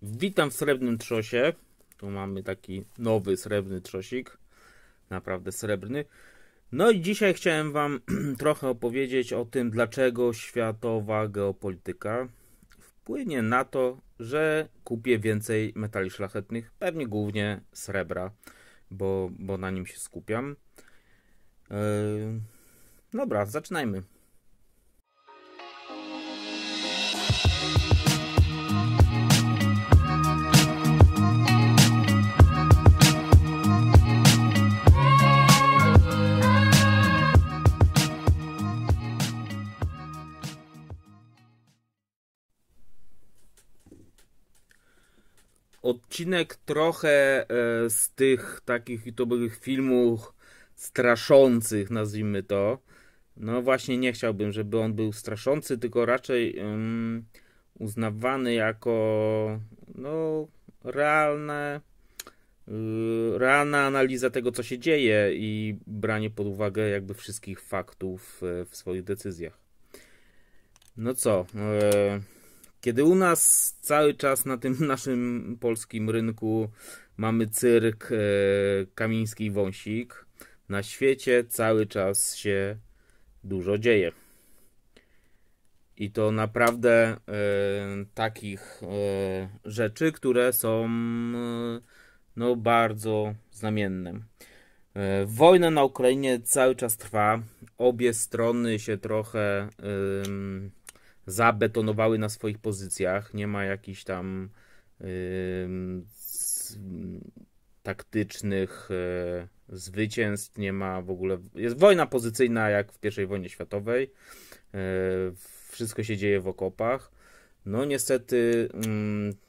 Witam w Srebrnym Trzosie. Tu mamy taki nowy srebrny trzosik. Naprawdę srebrny. No i dzisiaj chciałem wam trochę opowiedzieć o tym, dlaczego światowa geopolityka wpłynie na to, że kupię więcej metali szlachetnych, pewnie głównie srebra, bo na nim się skupiam. Dobra, zaczynajmy. Odcinek trochę z tych takich YouTube'owych filmów straszących, nazwijmy to. No właśnie nie chciałbym, żeby on był straszący, tylko raczej uznawany jako no, realna analiza tego, co się dzieje i branie pod uwagę jakby wszystkich faktów w swoich decyzjach. No co, kiedy u nas cały czas na tym naszym polskim rynku mamy cyrk Kamiński i Wąsik, na świecie cały czas się dużo dzieje. I to naprawdę takich rzeczy, które są no, bardzo znamienne. Wojna na Ukrainie cały czas trwa. Obie strony się trochę zabetonowały na swoich pozycjach. Nie ma jakichś tam taktycznych zwycięstw, nie ma w ogóle. Jest wojna pozycyjna jak w I wojnie światowej. Wszystko się dzieje w okopach. No niestety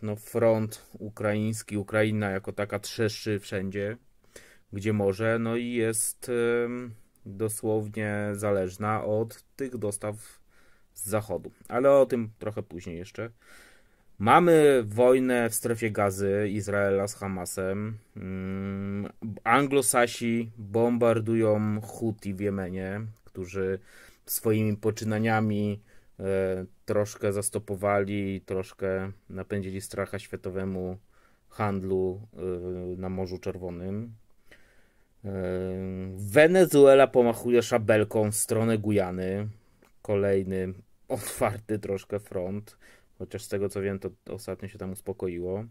no, front ukraiński, Ukraina jako taka trzeszczy wszędzie, gdzie może, no i jest dosłownie zależna od tych dostaw z zachodu. Ale o tym trochę później jeszcze. Mamy wojnę w strefie Gazy Izraela z Hamasem. Anglosasi bombardują Huti w Jemenie, którzy swoimi poczynaniami troszkę zastopowali, troszkę napędzili stracha światowemu handlu na Morzu Czerwonym. Wenezuela pomachuje szabelką w stronę Gujany. Kolejny otwarty troszkę front. Chociaż z tego co wiem, to ostatnio się tam uspokoiło.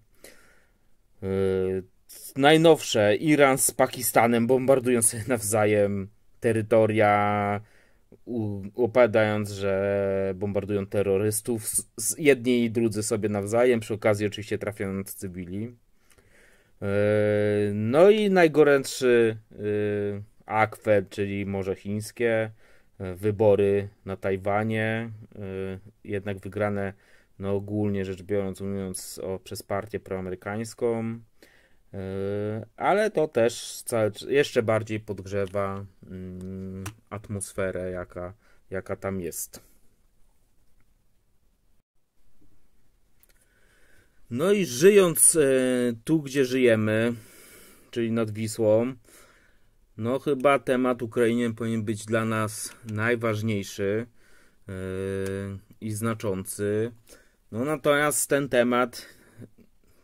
Najnowsze, Iran z Pakistanem bombardują sobie nawzajem terytoria, opowiadając, że bombardują terrorystów. Jedni i drudzy sobie nawzajem, przy okazji oczywiście trafiając cywili. No i najgorętszy akwet, czyli Morze Chińskie, wybory na Tajwanie, jednak wygrane no ogólnie rzecz biorąc, mówiąc przez partię proamerykańską, ale to też jeszcze bardziej podgrzewa atmosferę, jaka tam jest. No i żyjąc tu, gdzie żyjemy, czyli nad Wisłą, no chyba temat Ukrainy powinien być dla nas najważniejszy i znaczący. No natomiast ten temat,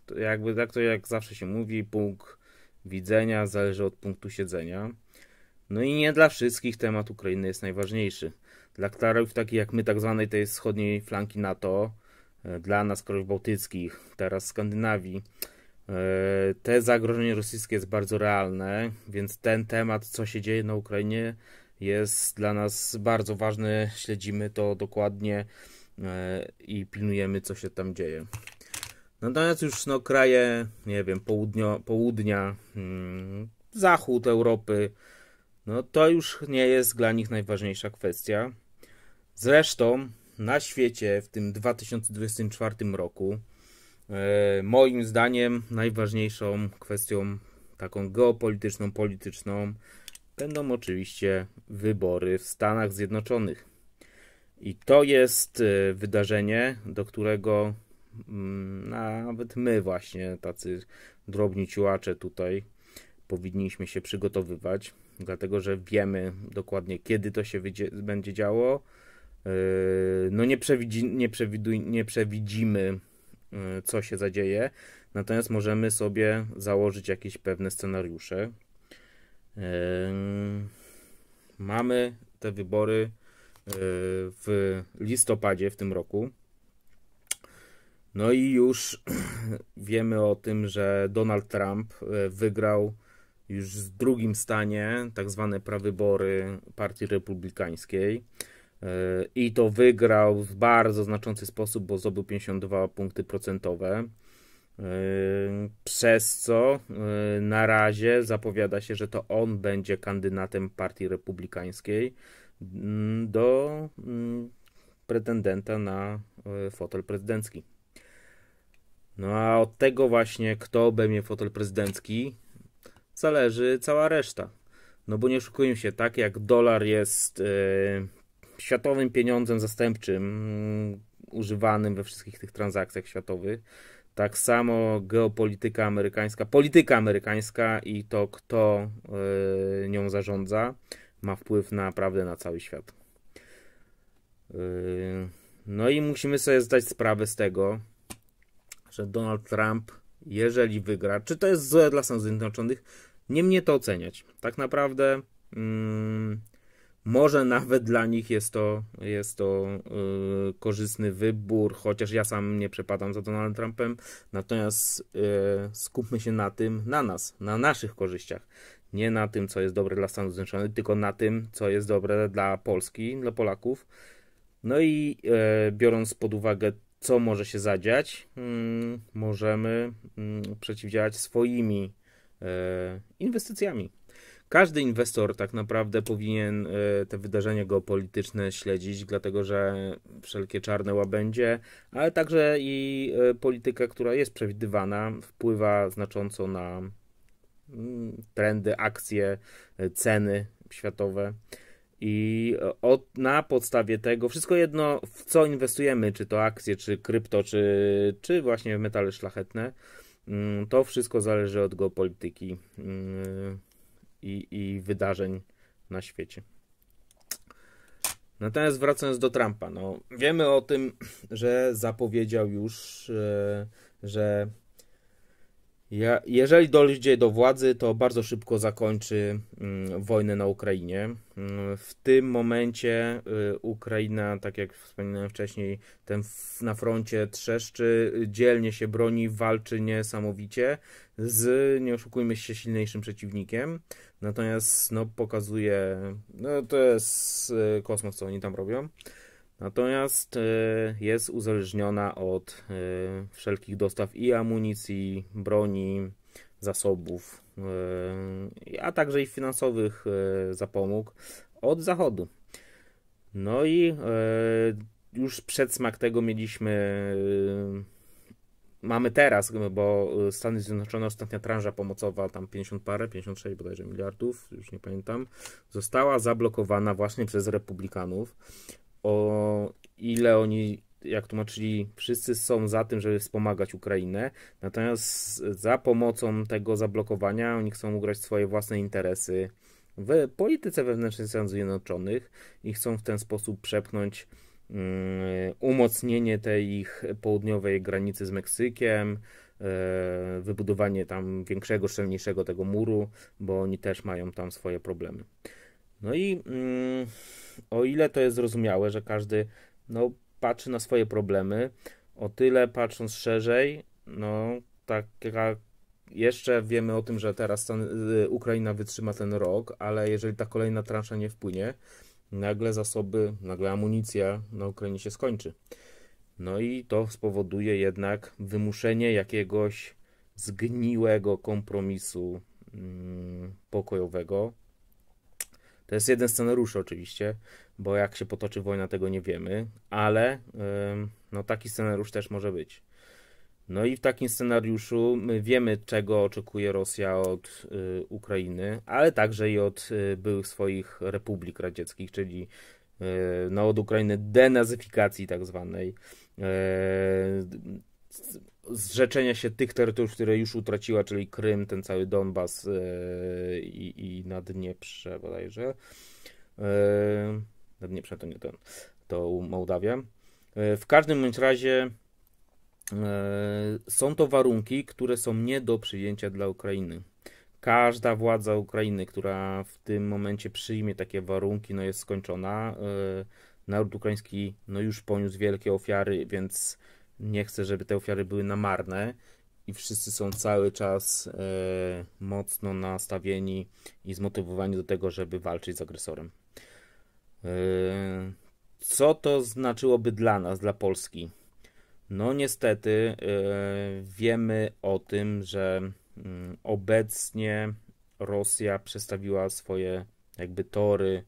to jakby tak to jak zawsze się mówi, punkt widzenia zależy od punktu siedzenia. No i nie dla wszystkich temat Ukrainy jest najważniejszy. Dla krajów takich jak my, tak zwanej tej wschodniej flanki NATO, dla nas krajów bałtyckich, teraz Skandynawii, te zagrożenie rosyjskie jest bardzo realne, więc ten temat, co się dzieje na Ukrainie, jest dla nas bardzo ważny. Śledzimy to dokładnie i pilnujemy, co się tam dzieje. Natomiast już no, kraje, nie wiem, południa, zachód Europy, no to już nie jest dla nich najważniejsza kwestia. Zresztą na świecie w tym 2024 roku moim zdaniem najważniejszą kwestią taką geopolityczną, polityczną będą oczywiście wybory w Stanach Zjednoczonych. I to jest wydarzenie, do którego nawet my właśnie, tacy drobni ciułacze tutaj, powinniśmy się przygotowywać, dlatego że wiemy dokładnie, kiedy to się będzie działo. No nie przewidzimy co się zadzieje, natomiast możemy sobie założyć jakieś pewne scenariusze. Mamy te wybory w listopadzie w tym roku. No i już wiemy o tym, że Donald Trump wygrał już w drugim stanie tak zwane prawybory Partii Republikańskiej. I to wygrał w bardzo znaczący sposób, bo zdobył 52 punkty procentowe. Przez co na razie się, że to on będzie kandydatem Partii Republikańskiej do pretendenta na fotel prezydencki. No a od tego właśnie, kto obejmie fotel prezydencki, zależy cała reszta. No bo nie oszukujmy się, tak jak dolar jest światowym pieniądzem zastępczym, używanym we wszystkich tych transakcjach światowych, tak samo geopolityka amerykańska, polityka amerykańska i to, kto nią zarządza, ma wpływ naprawdę na cały świat. No i musimy sobie zdać sprawę z tego, że Donald Trump, jeżeli wygra, czy to jest złe dla Stanów Zjednoczonych, nie mnie to oceniać. Tak naprawdę może nawet dla nich jest to korzystny wybór, chociaż ja sam nie przepadam za Donaldem Trumpem. Natomiast skupmy się na tym, na naszych korzyściach. Nie na tym, co jest dobre dla Stanów Zjednoczonych, tylko na tym, co jest dobre dla Polski, dla Polaków. No i biorąc pod uwagę, co może się zadziać, możemy przeciwdziałać swoimi inwestycjami. Każdy inwestor tak naprawdę powinien te wydarzenia geopolityczne śledzić, dlatego że wszelkie czarne łabędzie, ale także i polityka, która jest przewidywana, wpływa znacząco na trendy, akcje, ceny światowe. I na podstawie tego, wszystko jedno w co inwestujemy, czy to akcje, czy krypto, czy właśnie w metale szlachetne, to wszystko zależy od geopolityki i wydarzeń na świecie. Natomiast wracając do Trumpa, no, wiemy o tym, że zapowiedział już, że jeżeli dojdzie do władzy, to bardzo szybko zakończy wojnę na Ukrainie. W tym momencie Ukraina, tak jak wspominałem wcześniej, na froncie trzeszczy, dzielnie się broni, walczy niesamowicie z, nie oszukujmy się, silniejszym przeciwnikiem. Natomiast pokazuje, to jest kosmos, co oni tam robią. Natomiast jest uzależniona od wszelkich dostaw i amunicji, broni, zasobów, a także i finansowych zapomóg od Zachodu. No i już przedsmak tego mamy teraz, bo Stany Zjednoczone, ostatnia tranża pomocowa, tam 56 bodajże miliardów, już nie pamiętam, została zablokowana właśnie przez republikanów. O ile oni, jak tłumaczyli, wszyscy są za tym, żeby wspomagać Ukrainę, natomiast za pomocą tego zablokowania oni chcą ugrać swoje własne interesy w polityce wewnętrznej Stanów Zjednoczonych i chcą w ten sposób przepchnąć umocnienie tej ich południowej granicy z Meksykiem, wybudowanie tam większego, szczelniejszego tego muru, bo oni też mają tam swoje problemy. No i o ile to jest zrozumiałe, że każdy patrzy na swoje problemy, o tyle patrząc szerzej, tak jeszcze wiemy o tym, że teraz Ukraina wytrzyma ten rok, ale jeżeli ta kolejna transza nie wpłynie, nagle amunicja na Ukrainie się skończy. No i to spowoduje jednak wymuszenie jakiegoś zgniłego kompromisu pokojowego. To jest jeden scenariusz oczywiście, bo jak się potoczy wojna, tego nie wiemy, ale taki scenariusz też może być. No i w takim scenariuszu my wiemy, czego oczekuje Rosja od Ukrainy, ale także i od byłych swoich republik radzieckich, czyli od Ukrainy denazyfikacji tak zwanej, zrzeczenia się tych terytoriów, które już utraciła, czyli Krym, ten cały Donbas i Naddnieprze bodajże. Naddnieprze to nie to Mołdawia. W każdym bądź razie są to warunki, które są nie do przyjęcia dla Ukrainy. Każda władza Ukrainy, która w tym momencie przyjmie takie warunki, no jest skończona. Naród ukraiński no już poniósł wielkie ofiary, więc nie chcę, żeby te ofiary były na marne i wszyscy są cały czas mocno nastawieni i zmotywowani do tego, żeby walczyć z agresorem. Co to znaczyłoby dla nas, dla Polski? No niestety wiemy o tym, że obecnie Rosja przestawiła swoje jakby tory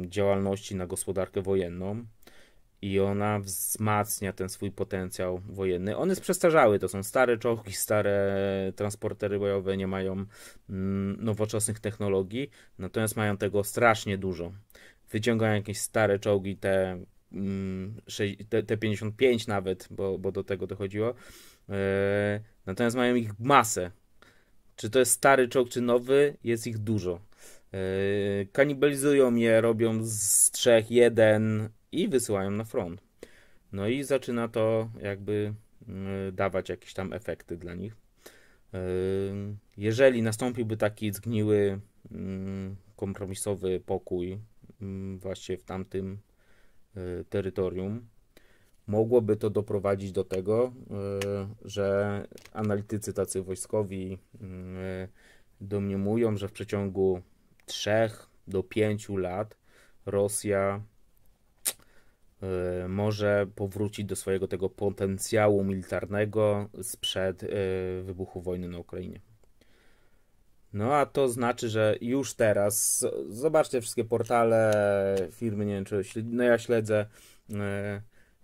działalności na gospodarkę wojenną i ona wzmacnia ten swój potencjał wojenny. On jest przestarzały, to są stare czołgi, stare transportery bojowe, nie mają nowoczesnych technologii, natomiast mają tego strasznie dużo. Wyciągają jakieś stare czołgi, T-55 nawet, bo do tego dochodziło. Natomiast mają ich masę. Czy to jest stary czołg, czy nowy, jest ich dużo. Kanibalizują je, robią z 3 jeden i wysyłają na front. No i zaczyna to jakby dawać jakieś tam efekty dla nich. Jeżeli nastąpiłby taki zgniły, kompromisowy pokój właśnie w tamtym terytorium, mogłoby to doprowadzić do tego, że analitycy tacy wojskowi domniemują, że w przeciągu 3 do 5 lat Rosja może powrócić do swojego tego potencjału militarnego sprzed wybuchu wojny na Ukrainie. No a to znaczy, że już teraz, zobaczcie wszystkie portale, firmy, nie wiem czy, no ja śledzę,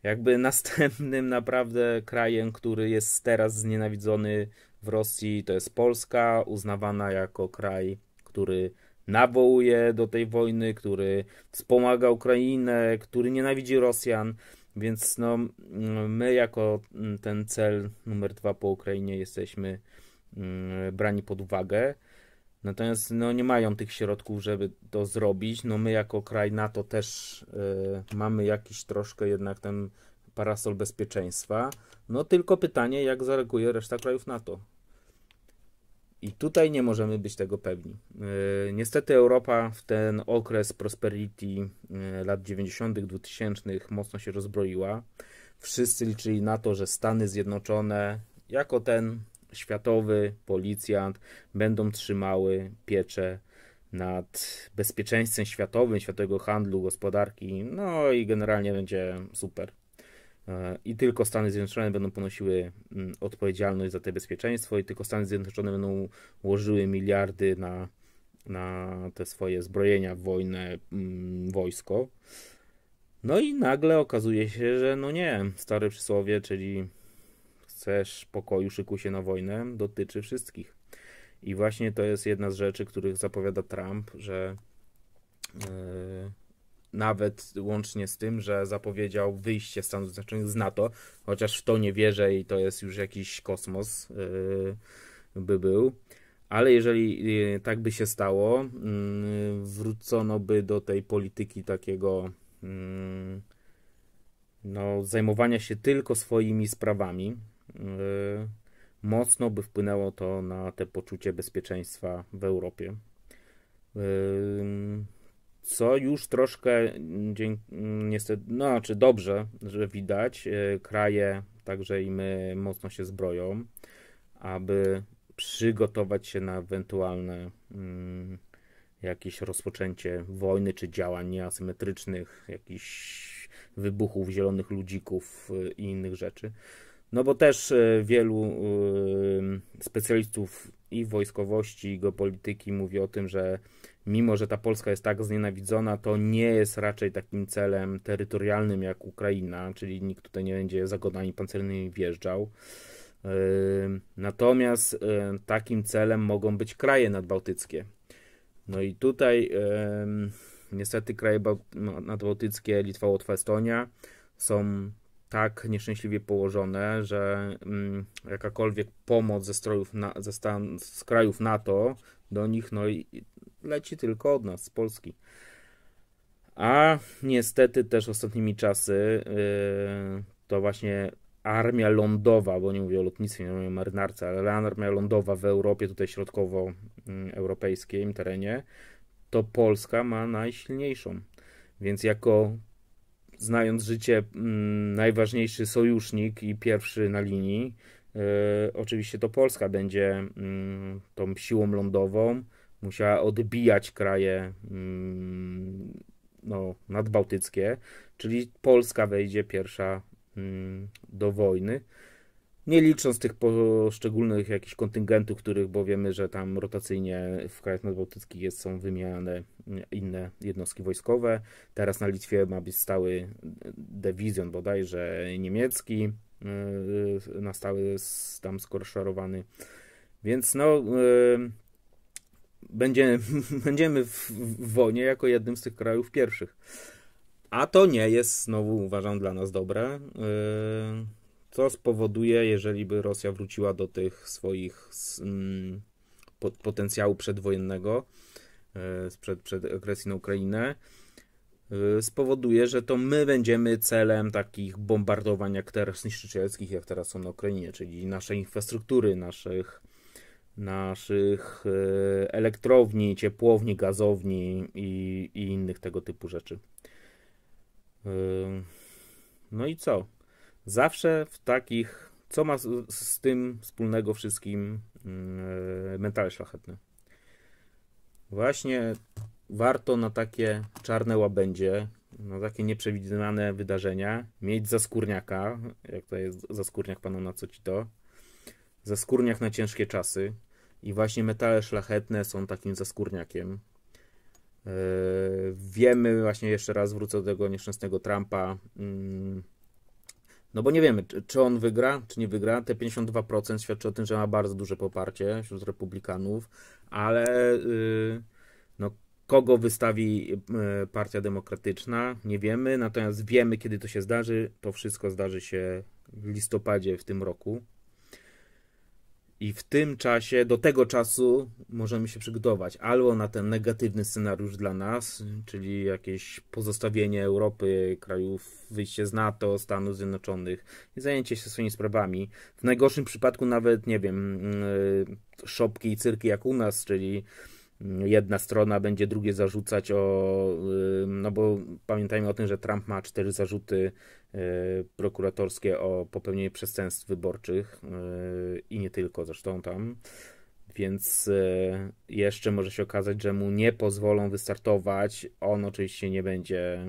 jakby następnym naprawdę krajem, który jest teraz znienawidzony w Rosji, to jest Polska, uznawana jako kraj, który nawołuje do tej wojny, który wspomaga Ukrainę, który nienawidzi Rosjan, więc no, my jako ten cel numer 2 po Ukrainie jesteśmy brani pod uwagę. Natomiast no, nie mają tych środków, żeby to zrobić. No my jako kraj NATO też mamy jakiś troszkę jednak ten parasol bezpieczeństwa. No tylko pytanie, jak zareaguje reszta krajów NATO. I tutaj nie możemy być tego pewni. Niestety Europa w ten okres prosperity lat 90., 2000 mocno się rozbroiła. Wszyscy liczyli na to, że Stany Zjednoczone jako ten światowy policjant będą trzymały pieczę nad bezpieczeństwem światowym, światowego handlu, gospodarki, no i generalnie będzie super. I tylko Stany Zjednoczone będą ponosiły odpowiedzialność za to bezpieczeństwo i tylko Stany Zjednoczone będą łożyły miliardy na te swoje zbrojenia, wojnę, wojsko. No i nagle okazuje się, że no nie, stare przysłowie, czyli chcesz pokoju, szykuj się na wojnę, dotyczy wszystkich. I właśnie to jest jedna z rzeczy, których zapowiada Trump, że nawet łącznie z tym, że zapowiedział wyjście Stanów Zjednoczonych z NATO, chociaż w to nie wierzę i to jest już jakiś kosmos by był. Ale jeżeli tak by się stało, wrócono by do tej polityki takiego no, zajmowania się tylko swoimi sprawami. Mocno by wpłynęło to na te poczucie bezpieczeństwa w Europie. Co już troszkę niestety, no znaczy dobrze, że widać, kraje, także i my mocno się zbroją, aby przygotować się na ewentualne jakieś rozpoczęcie wojny czy działań nieasymetrycznych, jakichś wybuchów zielonych ludzików i innych rzeczy. No bo też wielu specjalistów i wojskowości, i geopolityki mówi o tym, że mimo, że ta Polska jest tak znienawidzona, to nie jest raczej takim celem terytorialnym jak Ukraina, czyli nikt tutaj nie będzie zagodami pancernymi wjeżdżał. Natomiast takim celem mogą być kraje nadbałtyckie. No i tutaj niestety kraje nadbałtyckie, Litwa, Łotwa, Estonia są tak nieszczęśliwie położone, że jakakolwiek pomoc z krajów NATO do nich no i leci tylko od nas, z Polski. A niestety też ostatnimi czasy to właśnie armia lądowa, bo nie mówię o lotnictwie, nie mówię o marynarce, ale armia lądowa w Europie, tutaj środkowoeuropejskim terenie, to Polska ma najsilniejszą. Więc jako, znając życie, najważniejszy sojusznik i pierwszy na linii, oczywiście to Polska będzie tą siłą lądową musiała odbijać kraje nadbałtyckie, czyli Polska wejdzie pierwsza do wojny. Nie licząc tych poszczególnych jakichś kontyngentów, których, bo wiemy, że tam rotacyjnie w krajach nadbałtyckich są wymieniane inne jednostki wojskowe. Teraz na Litwie ma być stały dywizjon bodajże niemiecki, na stałe tam skoszarowany. Więc będziemy w wojnie jako jednym z tych krajów pierwszych. A to nie jest, znowu uważam, dla nas dobre. Co spowoduje, jeżeli by Rosja wróciła do tych swoich potencjału przedwojennego, przed agresji na Ukrainę, spowoduje, że to my będziemy celem takich bombardowań jak teraz niszczycielskich, jak teraz są na Ukrainie, czyli naszej infrastruktury, naszych elektrowni, ciepłowni, gazowni i innych tego typu rzeczy. No i co? Zawsze w takich, co ma z tym wspólnego wszystkim metale szlachetne? Właśnie warto na takie czarne łabędzie, na takie nieprzewidywane wydarzenia mieć zaskórniaka, jak to jest zaskórniak pana na co ci to, zaskórniak na ciężkie czasy i właśnie metale szlachetne są takim zaskórniakiem. Wiemy, właśnie jeszcze raz wrócę do tego nieszczęsnego Trumpa, no bo nie wiemy, czy on wygra, czy nie wygra. Te 52% świadczy o tym, że ma bardzo duże poparcie wśród republikanów, ale kogo wystawi Partia Demokratyczna, nie wiemy, natomiast wiemy, kiedy to się zdarzy. To wszystko zdarzy się w listopadzie w tym roku. I w tym czasie, do tego czasu możemy się przygotować albo na ten negatywny scenariusz dla nas, czyli jakieś pozostawienie Europy, krajów, wyjście z NATO, Stanów Zjednoczonych i zajęcie się swoimi sprawami. W najgorszym przypadku nawet, nie wiem, szopki i cyrki jak u nas, czyli jedna strona będzie drugie zarzucać no bo pamiętajmy o tym, że Trump ma 4 zarzuty prokuratorskie o popełnienie przestępstw wyborczych i nie tylko zresztą tam, więc jeszcze może się okazać, że mu nie pozwolą wystartować. On oczywiście nie będzie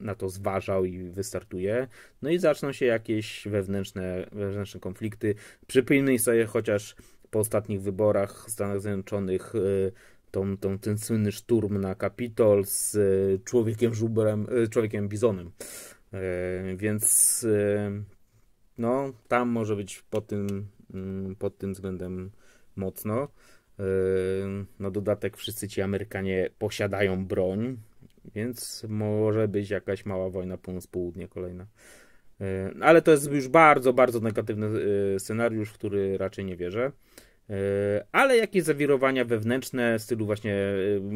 na to zważał i wystartuje. No i zaczną się jakieś wewnętrzne konflikty. Przypomnij sobie chociaż po ostatnich wyborach w Stanach Zjednoczonych ten słynny szturm na Kapitol z człowiekiem bizonem. Więc no, tam może być pod tym względem mocno. Na dodatek wszyscy ci Amerykanie posiadają broń, więc może być jakaś mała wojna północ-południe kolejna. Ale to jest już bardzo, bardzo negatywny scenariusz, w który raczej nie wierzę. Ale jakieś zawirowania wewnętrzne w stylu właśnie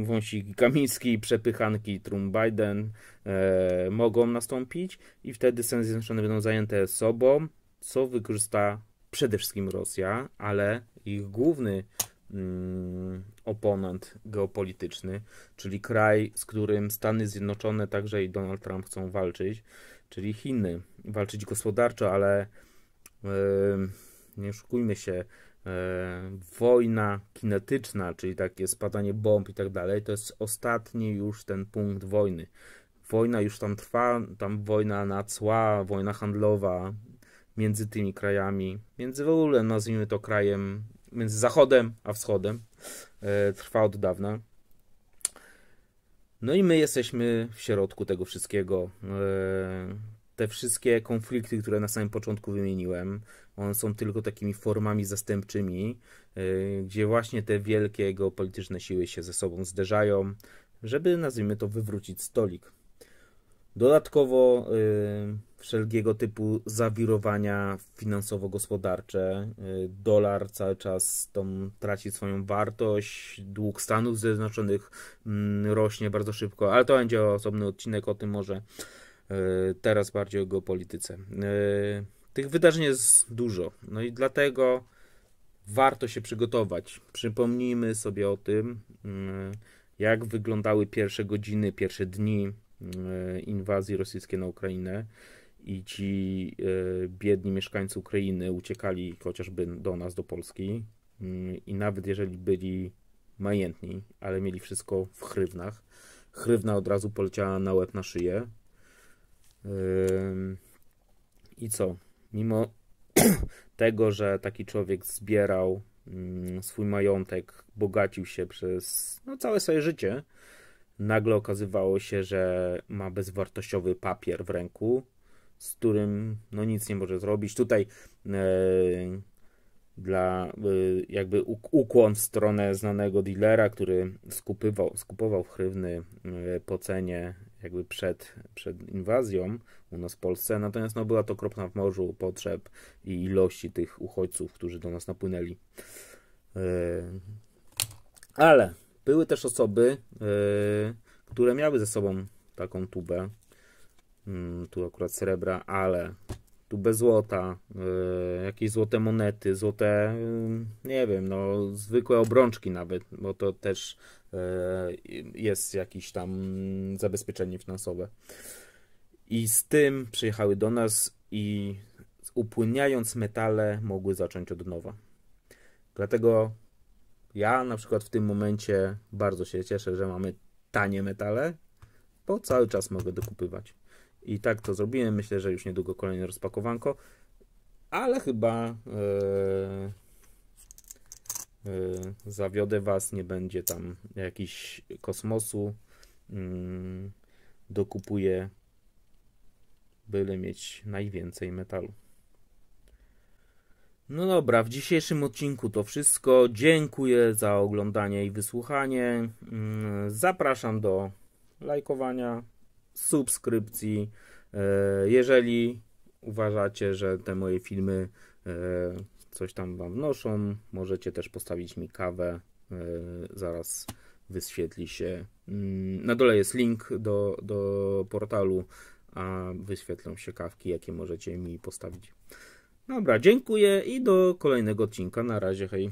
wąsik Kamiński, przepychanki Trump-Biden mogą nastąpić i wtedy Stany Zjednoczone będą zajęte sobą, co wykorzysta przede wszystkim Rosja, ale ich główny oponent geopolityczny, czyli kraj, z którym Stany Zjednoczone także i Donald Trump chcą walczyć, czyli Chiny. Walczyć gospodarczo, ale nie oszukujmy się, wojna kinetyczna, czyli takie spadanie bomb i tak dalej, to jest ostatni już ten punkt wojny. Wojna już tam trwa, tam wojna na cła, wojna handlowa między tymi krajami, między w ogóle, nazwijmy to krajem, między Zachodem a Wschodem, trwa od dawna. No i my jesteśmy w środku tego wszystkiego. Te wszystkie konflikty, które na samym początku wymieniłem, one są tylko takimi formami zastępczymi, gdzie właśnie te wielkie geopolityczne siły się ze sobą zderzają, żeby, nazwijmy to, wywrócić stolik. Dodatkowo wszelkiego typu zawirowania finansowo-gospodarcze. Dolar cały czas traci swoją wartość, dług Stanów Zjednoczonych rośnie bardzo szybko, ale to będzie osobny odcinek o tym może. Teraz bardziej o geopolityce. Tych wydarzeń jest dużo. No i dlatego warto się przygotować. Przypomnijmy sobie o tym, jak wyglądały pierwsze godziny, pierwsze dni inwazji rosyjskiej na Ukrainę i ci biedni mieszkańcy Ukrainy uciekali chociażby do nas, do Polski i nawet jeżeli byli majętni, ale mieli wszystko w hrywnach, hrywna od razu poleciała na łeb, na szyję. I co? Mimo tego, że taki człowiek zbierał swój majątek, bogacił się przez całe swoje życie, nagle okazywało się, że ma bezwartościowy papier w ręku, z którym nic nie może zrobić. Tutaj jakby ukłon w stronę znanego dealera, który skupował hrywny po cenie jakby przed inwazją u nas w Polsce, natomiast była to kropla w morzu potrzeb i ilości tych uchodźców, którzy do nas napłynęli. Ale były też osoby, które miały ze sobą taką tubę, tu akurat srebra, ale tubę złota, jakieś złote monety, złote, nie wiem, zwykłe obrączki nawet, bo to też jest jakieś tam zabezpieczenie finansowe. I z tym przyjechały do nas i upłyniając metale mogły zacząć od nowa. Dlatego ja na przykład w tym momencie bardzo się cieszę, że mamy tanie metale, bo cały czas mogę dokupywać. I tak to zrobiłem. Myślę, że już niedługo kolejne rozpakowanko, ale chyba zawiodę was, nie będzie tam jakiś kosmosu. Dokupuję, byle mieć najwięcej metalu. No dobra, w dzisiejszym odcinku to wszystko. Dziękuję za oglądanie i wysłuchanie. Zapraszam do lajkowania, subskrypcji. Jeżeli uważacie, że te moje filmy coś tam wam wnoszą, możecie też postawić mi kawę. Zaraz wyświetli się. Na dole jest link do portalu, a wyświetlą się kawki, jakie możecie mi postawić. Dobra, dziękuję i do kolejnego odcinka. Na razie, hej.